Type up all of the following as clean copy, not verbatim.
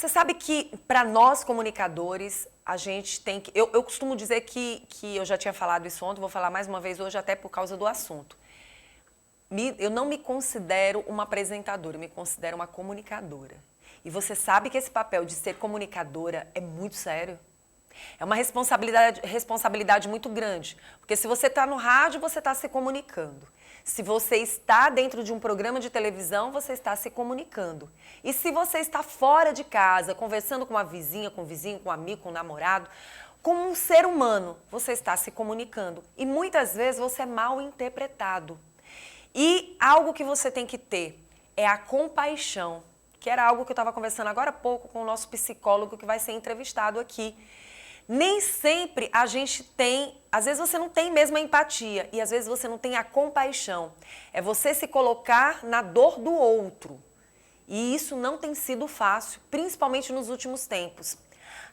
Você sabe que, para nós comunicadores, a gente tem que... Eu costumo dizer que eu já tinha falado isso ontem, vou falar mais uma vez hoje, até por causa do assunto. Eu não me considero uma apresentadora, eu me considero uma comunicadora. E você sabe que esse papel de ser comunicadora é muito sério. É uma responsabilidade muito grande. Porque se você está no rádio, você está se comunicando. Se você está dentro de um programa de televisão, você está se comunicando. E se você está fora de casa, conversando com uma vizinha, com um vizinho, com um amigo, com um namorado, como um ser humano, você está se comunicando. E muitas vezes você é mal interpretado. E algo que você tem que ter é a compaixão, que era algo que eu estava conversando agora há pouco com o nosso psicólogo que vai ser entrevistado aqui. Nem sempre a gente tem, às vezes você não tem mesmo a empatia e às vezes você não tem a compaixão. É você se colocar na dor do outro. E isso não tem sido fácil, principalmente nos últimos tempos.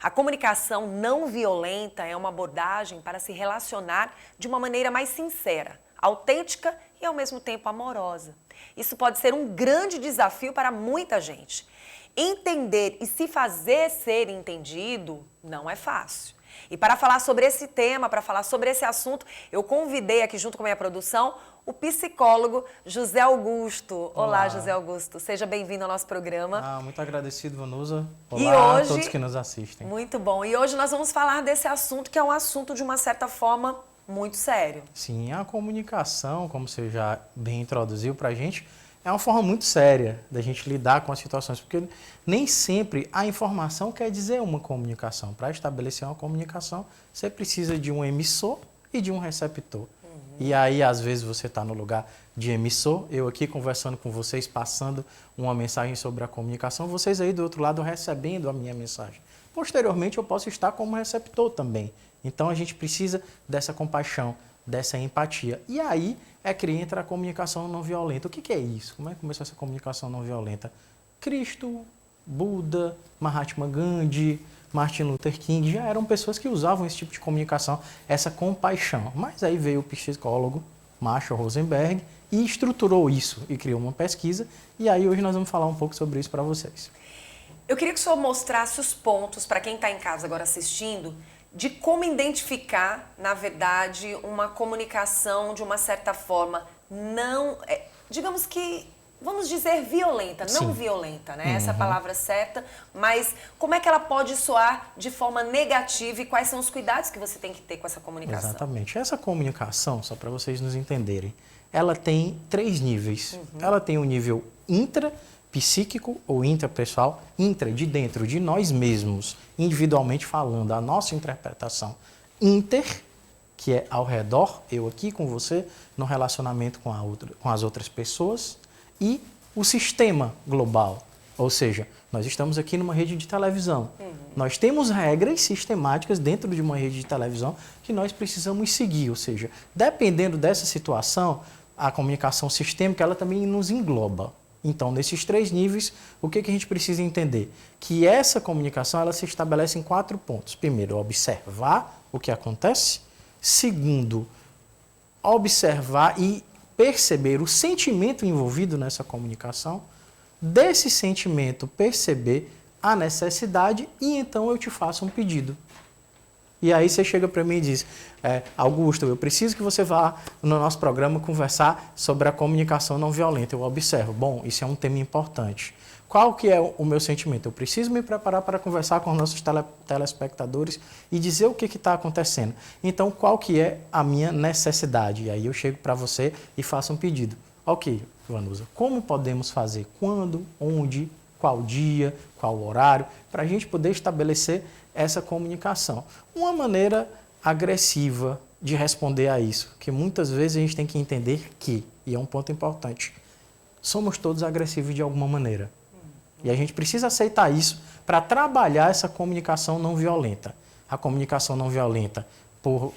A comunicação não violenta é uma abordagem para se relacionar de uma maneira mais sincera, autêntica e ao mesmo tempo amorosa. Isso pode ser um grande desafio para muita gente. Entender e se fazer ser entendido não é fácil. E para falar sobre esse tema, para falar sobre esse assunto, eu convidei aqui junto com a minha produção o psicólogo José Augusto. Olá, José Augusto. Seja bem-vindo ao nosso programa. Muito agradecido, Vanusa. E Olá hoje, a todos que nos assistem. Muito bom. E hoje nós vamos falar desse assunto que é um assunto, de uma certa forma, muito sério. Sim, a comunicação, como você já bem introduziu para a gente, é uma forma muito séria da gente lidar com as situações, porque nem sempre a informação quer dizer uma comunicação. Para estabelecer uma comunicação, você precisa de um emissor e de um receptor. E aí, às vezes, você está no lugar de emissor, eu aqui conversando com vocês, passando uma mensagem sobre a comunicação, vocês aí do outro lado recebendo a minha mensagem. Posteriormente, eu posso estar como receptor também. Então, a gente precisa dessa compaixão, dessa empatia. E aí é que entra a comunicação não violenta. O que é isso? Como é que começou essa comunicação não violenta? Cristo, Buda, Mahatma Gandhi, Martin Luther King já eram pessoas que usavam esse tipo de comunicação, essa compaixão. Mas aí veio o psicólogo Marshall Rosenberg e estruturou isso e criou uma pesquisa. E aí hoje nós vamos falar um pouco sobre isso para vocês. Eu queria que o senhor mostrasse os pontos, para quem está em casa agora assistindo, de como identificar, na verdade, uma comunicação de uma certa forma não, digamos que, vamos dizer violenta, não Sim. violenta, né? Essa é a palavra certa, mas como é que ela pode soar de forma negativa e quais são os cuidados que você tem que ter com essa comunicação? Exatamente. Essa comunicação, só para vocês nos entenderem, ela tem 3 níveis. Ela tem o nível intrapsíquico ou intrapessoal, intra, de dentro de nós mesmos, individualmente falando, a nossa interpretação. Inter, que é ao redor, eu aqui com você, no relacionamento com as outras pessoas, e o sistema global, ou seja, nós estamos aqui numa rede de televisão. Nós temos regras sistemáticas dentro de uma rede de televisão que nós precisamos seguir, ou seja, dependendo dessa situação, a comunicação sistêmica ela também nos engloba. Então, nesses 3 níveis, o que a gente precisa entender? Que essa comunicação ela se estabelece em 4 pontos. Primeiro, observar o que acontece. Segundo, observar e perceber o sentimento envolvido nessa comunicação. Desse sentimento, perceber a necessidade e então eu te faço um pedido. E aí você chega para mim e diz, Augusto, eu preciso que você vá no nosso programa conversar sobre a comunicação não violenta. Eu observo, bom, isso é um tema importante. Qual que é o meu sentimento? Eu preciso me preparar para conversar com os nossos telespectadores e dizer o que está acontecendo. Então, qual que é a minha necessidade? E aí eu chego para você e faço um pedido. Ok, Vanusa, como podemos fazer? Quando, onde, qual dia, qual horário? Para a gente poder estabelecer essa comunicação. Uma maneira agressiva de responder a isso, que muitas vezes a gente tem que entender que, e é um ponto importante, somos todos agressivos de alguma maneira. E a gente precisa aceitar isso para trabalhar essa comunicação não violenta. A comunicação não violenta, por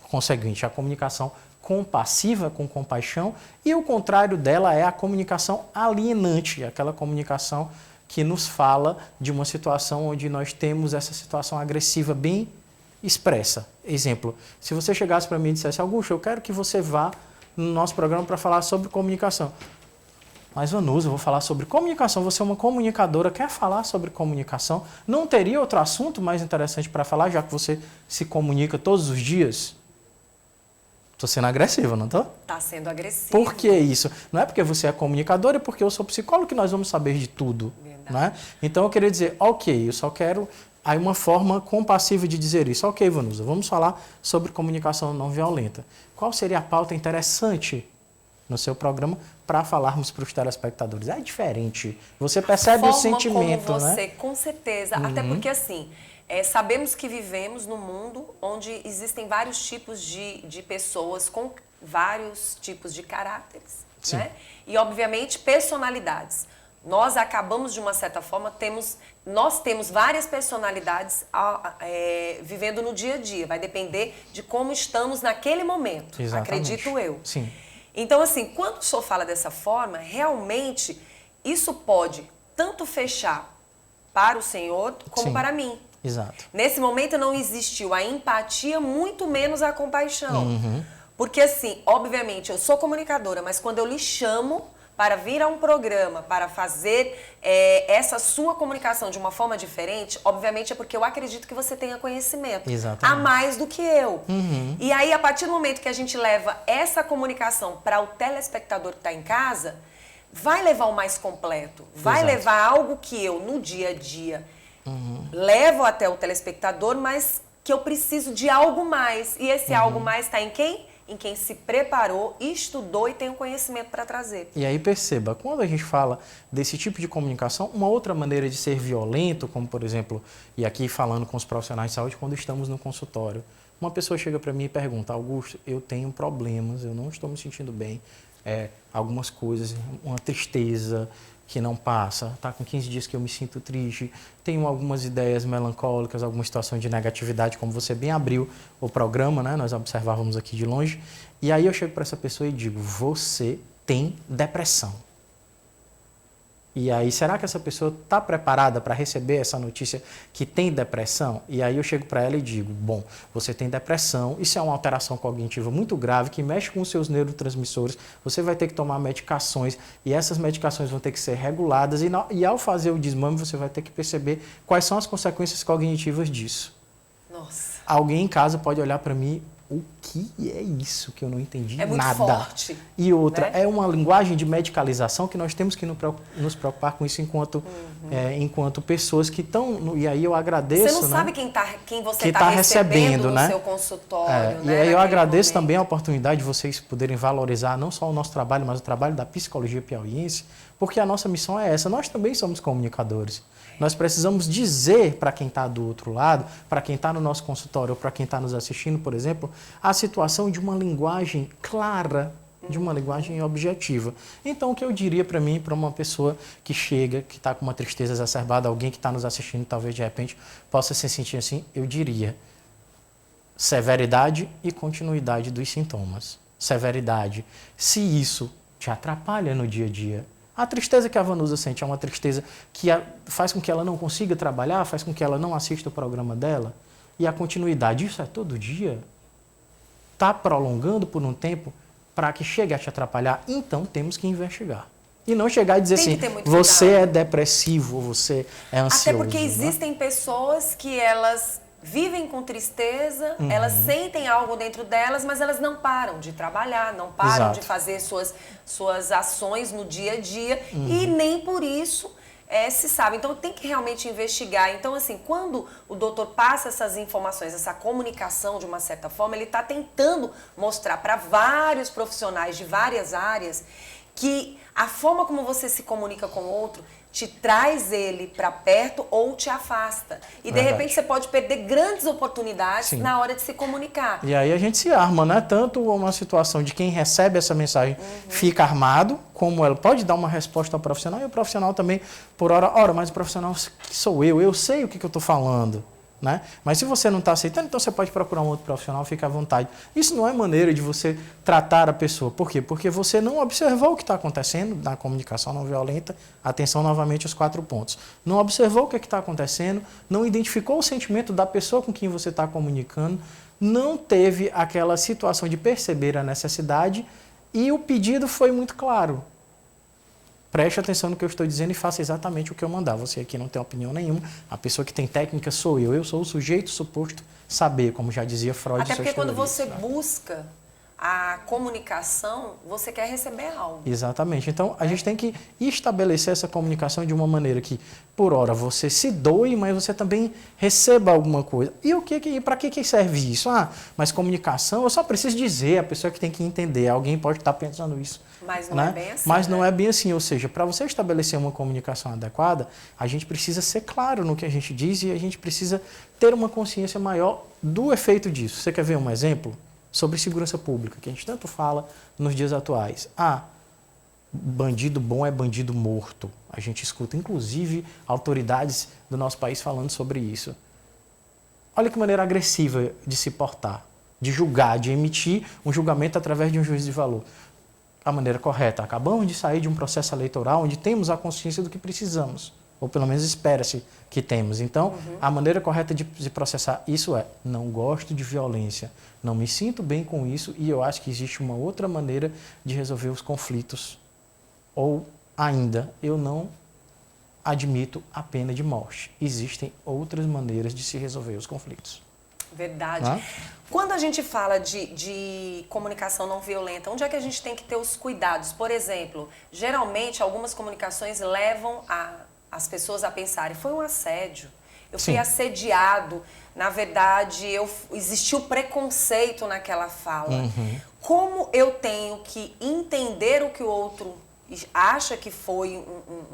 conseguinte, a comunicação compassiva, com compaixão, e o contrário dela é a comunicação alienante, aquela comunicação que nos fala de uma situação onde nós temos essa situação agressiva bem expressa. Exemplo, se você chegasse para mim e dissesse, Augusto, eu quero que você vá no nosso programa para falar sobre comunicação. Mas, Vanusa, eu vou falar sobre comunicação. Você é uma comunicadora, quer falar sobre comunicação? Não teria outro assunto mais interessante para falar, já que você se comunica todos os dias? Estou sendo agressiva, não estou? Está sendo agressivo. Por que isso? Não é porque você é comunicadora, é porque eu sou psicólogo que nós vamos saber de tudo. Né? Então, eu queria dizer, ok, eu só quero aí uma forma compassiva de dizer isso. Ok, Vanusa, vamos falar sobre comunicação não violenta. Qual seria a pauta interessante no seu programa para falarmos para os telespectadores? É diferente. Você percebe o sentimento, como você, né? Com certeza. Até porque, assim, sabemos que vivemos num mundo onde existem vários tipos de pessoas com vários tipos de caráteres, né? E, obviamente, personalidades. Nós acabamos, de uma certa forma, nós temos várias personalidades vivendo no dia a dia. Vai depender de como estamos naquele momento, Exatamente. acredito eu. Sim. Então, assim, quando o senhor fala dessa forma, realmente isso pode tanto fechar para o senhor como para mim. Exato. Nesse momento não existiu a empatia, muito menos a compaixão. Porque, assim, obviamente, eu sou comunicadora, mas quando eu lhe chamo para vir a um programa, para fazer essa sua comunicação de uma forma diferente, obviamente é porque eu acredito que você tenha conhecimento. Exatamente. A mais do que eu. E aí, a partir do momento que a gente leva essa comunicação para o telespectador que está em casa, vai levar o mais completo. Vai levar algo que eu, no dia a dia, levo até o telespectador, mas que eu preciso de algo mais. E esse algo mais está em quem? Em quem se preparou, estudou e tem o conhecimento para trazer. E aí perceba, quando a gente fala desse tipo de comunicação, uma outra maneira de ser violento, como por exemplo, e aqui falando com os profissionais de saúde, quando estamos no consultório, uma pessoa chega para mim e pergunta, Augusto, eu tenho problemas, eu não estou me sentindo bem, algumas coisas, uma tristeza que não passa, tá com 15 dias que eu me sinto triste, tenho algumas ideias melancólicas, alguma situação de negatividade, como você bem abriu o programa, né? Nós observávamos aqui de longe, e aí eu chego para essa pessoa e digo, você tem depressão. E aí, será que essa pessoa está preparada para receber essa notícia que tem depressão? E aí eu chego para ela e digo, bom, você tem depressão, isso é uma alteração cognitiva muito grave, que mexe com os seus neurotransmissores, você vai ter que tomar medicações, e essas medicações vão ter que ser reguladas, e ao fazer o desmame, você vai ter que perceber quais são as consequências cognitivas disso. Nossa. Alguém em casa pode olhar para mim, o que é isso que eu não entendi nada? É muito forte. E outra, né? é uma linguagem de medicalização que nós temos que nos preocupar com isso enquanto, enquanto pessoas que estão... E aí eu agradeço... Você não sabe quem você está recebendo no né? seu consultório. E aí eu agradeço também a oportunidade de vocês poderem valorizar não só o nosso trabalho, mas o trabalho da psicologia piauiense, porque a nossa missão é essa. Nós também somos comunicadores. Nós precisamos dizer para quem está do outro lado, para quem está no nosso consultório ou para quem está nos assistindo, por exemplo, a situação de uma linguagem clara, de uma linguagem objetiva. Então, o que eu diria para mim, para uma pessoa que chega, que está com uma tristeza exacerbada, alguém que está nos assistindo, talvez de repente possa se sentir assim, eu diria severidade e continuidade dos sintomas. Severidade, se isso te atrapalha no dia a dia. A tristeza que a Vanusa sente é uma tristeza que faz com que ela não consiga trabalhar, faz com que ela não assista o programa dela. E a continuidade, isso é todo dia? Está prolongando por um tempo para que chegue a te atrapalhar? Então temos que investigar. E não chegar e dizer assim, você é depressivo, você é ansioso. Até porque existem pessoas que elas vivem com tristeza, elas sentem algo dentro delas, mas elas não param de trabalhar, não param de fazer suas ações no dia a dia e nem por isso se sabe. Então tem que realmente investigar. Então, assim, quando o doutor passa essas informações, essa comunicação de uma certa forma, ele está tentando mostrar para vários profissionais de várias áreas que a forma como você se comunica com o outro te traz ele para perto ou te afasta. E, de repente, você pode perder grandes oportunidades na hora de se comunicar. E aí a gente se arma, né? Tanto uma situação de quem recebe essa mensagem fica armado, como ela pode dar uma resposta ao profissional, e o profissional também, por hora, mas o profissional que sou eu sei o que eu estou falando. Né? Mas se você não está aceitando, então você pode procurar um outro profissional, fica à vontade. Isso não é maneira de você tratar a pessoa. Por quê? Porque você não observou o que está acontecendo na comunicação não violenta. Atenção novamente aos 4 pontos. Não observou o que está acontecendo, não identificou o sentimento da pessoa com quem você está comunicando, não teve aquela situação de perceber a necessidade e o pedido foi muito claro. Preste atenção no que eu estou dizendo e faça exatamente o que eu mandar. Você aqui não tem opinião nenhuma. A pessoa que tem técnica sou eu. Eu sou o sujeito suposto saber, como já dizia Freud. Até porque quando você busca a comunicação, você quer receber algo. Exatamente. Então, a gente tem que estabelecer essa comunicação de uma maneira que, por hora, você se doe, mas você também receba alguma coisa. E para que serve isso? Mas comunicação, eu só preciso dizer, a pessoa que tem que entender. Alguém pode estar pensando isso. Mas não é bem assim. Mas não é bem assim. Ou seja, para você estabelecer uma comunicação adequada, a gente precisa ser claro no que a gente diz e a gente precisa ter uma consciência maior do efeito disso. Você quer ver um exemplo? Sobre segurança pública, que a gente tanto fala nos dias atuais. Bandido bom é bandido morto. A gente escuta, inclusive, autoridades do nosso país falando sobre isso. Olha que maneira agressiva de se portar, de julgar, de emitir um julgamento através de um juízo de valor. A maneira correta. Acabamos de sair de um processo eleitoral onde temos a consciência do que precisamos. Ou pelo menos espera-se que temos. Então, a maneira correta de processar isso é: não gosto de violência, não me sinto bem com isso e eu acho que existe uma outra maneira de resolver os conflitos. Ou ainda, eu não admito a pena de morte. Existem outras maneiras de se resolver os conflitos. Verdade. Quando a gente fala de comunicação não violenta, onde é que a gente tem que ter os cuidados? Por exemplo, geralmente algumas comunicações levam as pessoas a pensarem: foi um assédio, eu fui assediado, na verdade existiu preconceito naquela fala. Como eu tenho que entender o que o outro acha que foi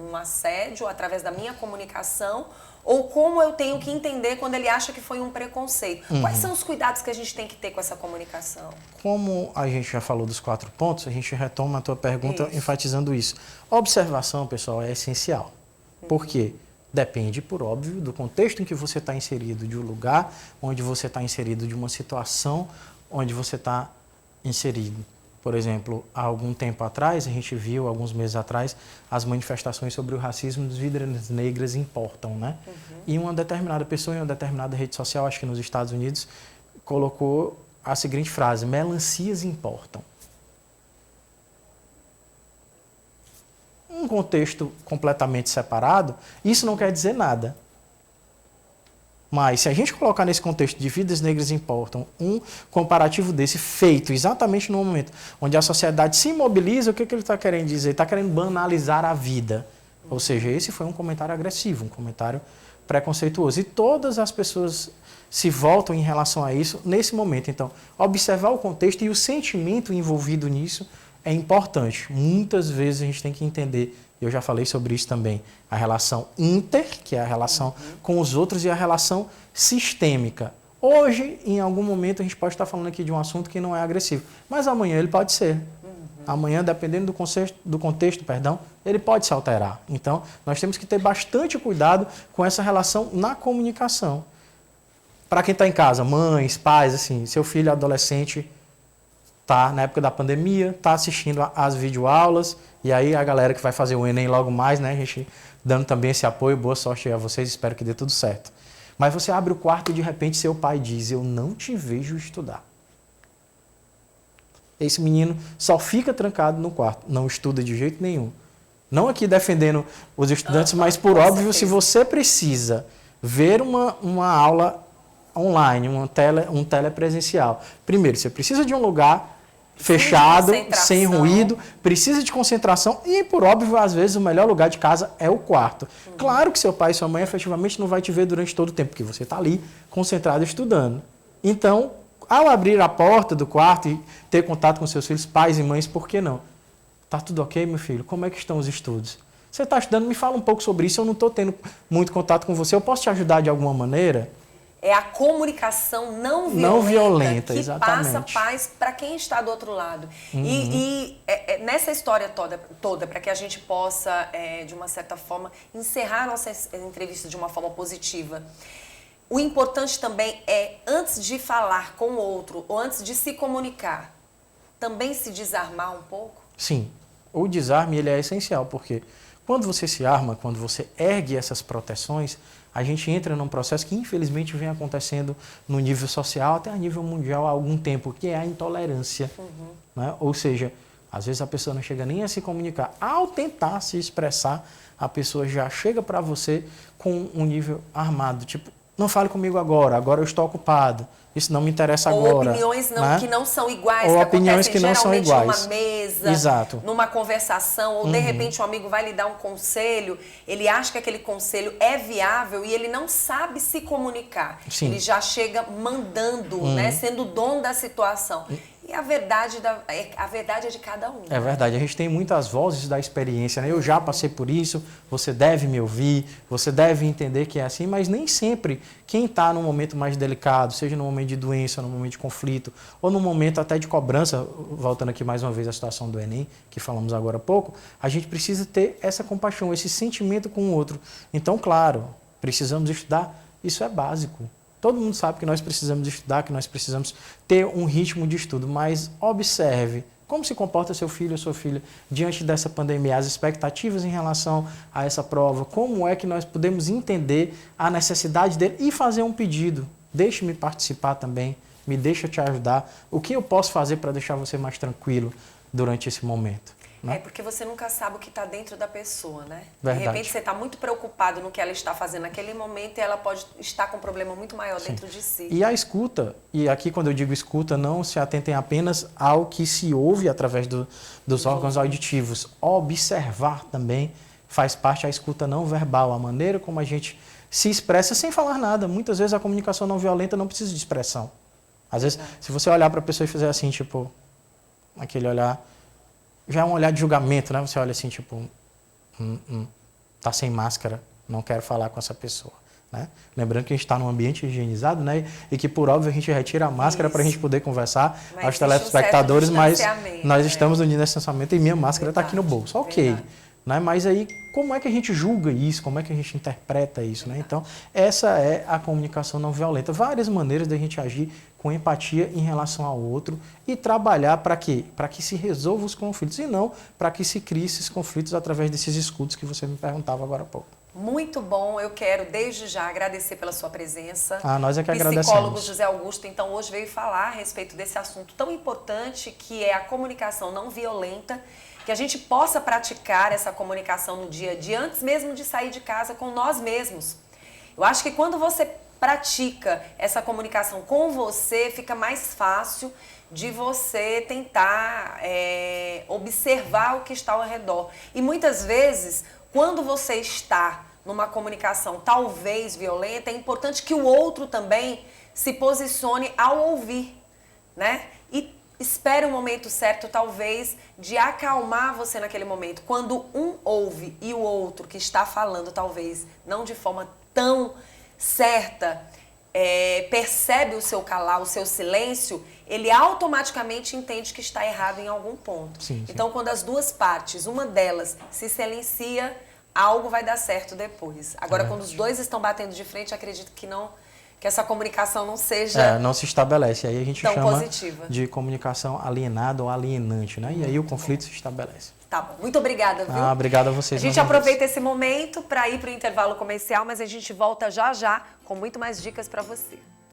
um assédio através da minha comunicação, ou como eu tenho que entender quando ele acha que foi um preconceito? Quais são os cuidados que a gente tem que ter com essa comunicação? Como a gente já falou dos 4 pontos, a gente retoma a tua pergunta enfatizando isso. Observação, pessoal, é essencial. Por quê? Depende, por óbvio, do contexto em que você está inserido, de um lugar onde você está inserido, de uma situação onde você está inserido. Por exemplo, há algum tempo atrás, a gente viu, alguns meses atrás, as manifestações sobre o racismo dos vidas negras importam, né? E uma determinada pessoa em uma determinada rede social, acho que nos Estados Unidos, colocou a seguinte frase: melancias importam. Um contexto completamente separado, isso não quer dizer nada. Mas se a gente colocar nesse contexto de vidas negras importam, um comparativo desse feito exatamente no momento onde a sociedade se mobiliza, o que ele está querendo dizer? Ele está querendo banalizar a vida. Ou seja, esse foi um comentário agressivo, um comentário preconceituoso. E todas as pessoas se voltam em relação a isso nesse momento. Então, observar o contexto e o sentimento envolvido nisso é importante. Muitas vezes a gente tem que entender, eu já falei sobre isso também, a relação inter, que é a relação com os outros, e a relação sistêmica. Hoje, em algum momento, a gente pode estar falando aqui de um assunto que não é agressivo, mas amanhã ele pode ser. Amanhã, dependendo do contexto, ele pode se alterar. Então, nós temos que ter bastante cuidado com essa relação na comunicação. Para quem está em casa, mães, pais, assim, seu filho adolescente está na época da pandemia, está assistindo às videoaulas, e aí a galera que vai fazer o Enem logo mais, né, a gente dando também esse apoio, boa sorte a vocês, espero que dê tudo certo. Mas você abre o quarto e de repente seu pai diz: eu não te vejo estudar. Esse menino só fica trancado no quarto, não estuda de jeito nenhum. Não aqui defendendo os estudantes, mas por óbvio, se você precisa ver uma aula online, um telepresencial, primeiro, você precisa de um lugar fechado, sem ruído, precisa de concentração e, por óbvio, às vezes o melhor lugar de casa é o quarto. Claro que seu pai e sua mãe efetivamente não vai te ver durante todo o tempo, porque você está ali concentrado estudando. Então, ao abrir a porta do quarto e ter contato com seus filhos, pais e mães, por que não? Tá tudo ok, meu filho? Como é que estão os estudos? Você está estudando? Me fala um pouco sobre isso, eu não estou tendo muito contato com você, eu posso te ajudar de alguma maneira? É a comunicação não violenta que exatamente. passa paz para quem está do outro lado. E nessa história toda, para que a gente possa, de uma certa forma, encerrar nossa entrevista de uma forma positiva, o importante também é, antes de falar com o outro, ou antes de se comunicar, também se desarmar um pouco? Sim, o desarme ele é essencial, porque quando você se arma, quando você ergue essas proteções, a gente entra num processo que infelizmente vem acontecendo no nível social, até a nível mundial há algum tempo, que é a intolerância. Né? Ou seja, Às vezes a pessoa não chega nem a se comunicar. Ao tentar se expressar, a pessoa já chega para você com um nível armado, tipo, não fale comigo agora, agora eu estou ocupado, isso não me interessa ou agora. Ou opiniões né? que não são iguais, ou que opiniões que não são iguais. Numa mesa, Exato. numa conversação, ou de repente um amigo vai lhe dar um conselho, ele acha que aquele conselho é viável e ele não sabe se comunicar. Sim. Ele já chega mandando, né, sendo o dono da situação. E a verdade é de cada um. É verdade, a gente tem muitas vozes da experiência, né? Eu já passei por isso, você deve me ouvir, você deve entender que é assim, mas nem sempre quem está num momento mais delicado, seja no momento de doença, no momento de conflito, ou no momento até de cobrança, voltando aqui mais uma vez à situação do Enem, que falamos agora há pouco, a gente precisa ter essa compaixão, esse sentimento com o outro. Então, claro, precisamos estudar, isso é básico. Todo mundo sabe que nós precisamos estudar, que nós precisamos ter um ritmo de estudo, mas observe como se comporta seu filho ou sua filha diante dessa pandemia, as expectativas em relação a essa prova, como é que nós podemos entender a necessidade dele e fazer um pedido. Deixe-me participar também, me deixa te ajudar. O que eu posso fazer para deixar você mais tranquilo durante esse momento? É porque você nunca sabe o que está dentro da pessoa, né? Verdade. De repente você está muito preocupado no que ela está fazendo naquele momento e ela pode estar com um problema muito maior dentro de si. E a escuta, e aqui quando eu digo escuta, não se atentem apenas ao que se ouve através dos órgãos auditivos. Observar também faz parte, a escuta não verbal, a maneira como a gente se expressa sem falar nada. Muitas vezes a comunicação não violenta não precisa de expressão. Às vezes, se você olhar para a pessoa e fazer assim, tipo, aquele olhar... Já é um olhar de julgamento, né? Você olha assim, tipo, tá sem máscara, não quero falar com essa pessoa, né? Lembrando que a gente está num ambiente higienizado, né? E que, por óbvio, a gente retira a máscara para a gente poder conversar aos telespectadores, mas nós estamos no distanciamento e minha máscara está aqui no bolso. Ok. Né? Mas aí, como é que a gente julga isso? Como é que a gente interpreta isso? Né? Então, essa é a comunicação não violenta. Várias maneiras da gente agir com empatia em relação ao outro e trabalhar para quê? Para que se resolva os conflitos e não para que se crie esses conflitos através desses escudos que você me perguntava agora há pouco. Muito bom, eu quero desde já agradecer pela sua presença. Nós é que agradecemos. Psicólogo José Augusto, então, hoje veio falar a respeito desse assunto tão importante que é a comunicação não violenta, que a gente possa praticar essa comunicação no dia a dia, antes mesmo de sair de casa com nós mesmos. Eu acho que quando você pratica essa comunicação com você, fica mais fácil de você tentar observar o que está ao redor. E muitas vezes, quando você está numa comunicação talvez violenta, é importante que o outro também se posicione ao ouvir, né? E espere um momento certo, talvez, de acalmar você naquele momento. Quando um ouve e o outro que está falando, talvez, não de forma tão certa, percebe o seu calar, o seu silêncio, ele automaticamente entende que está errado em algum ponto. Sim. Então, quando as duas partes, uma delas se silencia, algo vai dar certo depois. Agora, quando os dois estão batendo de frente, acredito que não... que essa comunicação não seja não se estabelece. Aí a gente chama positiva. De comunicação alienada ou alienante, né? E aí o conflito se estabelece. Tá bom. Muito obrigada, viu? Obrigado a vocês. A gente aproveita esse momento para ir para o intervalo comercial, mas a gente volta já já com muito mais dicas para você.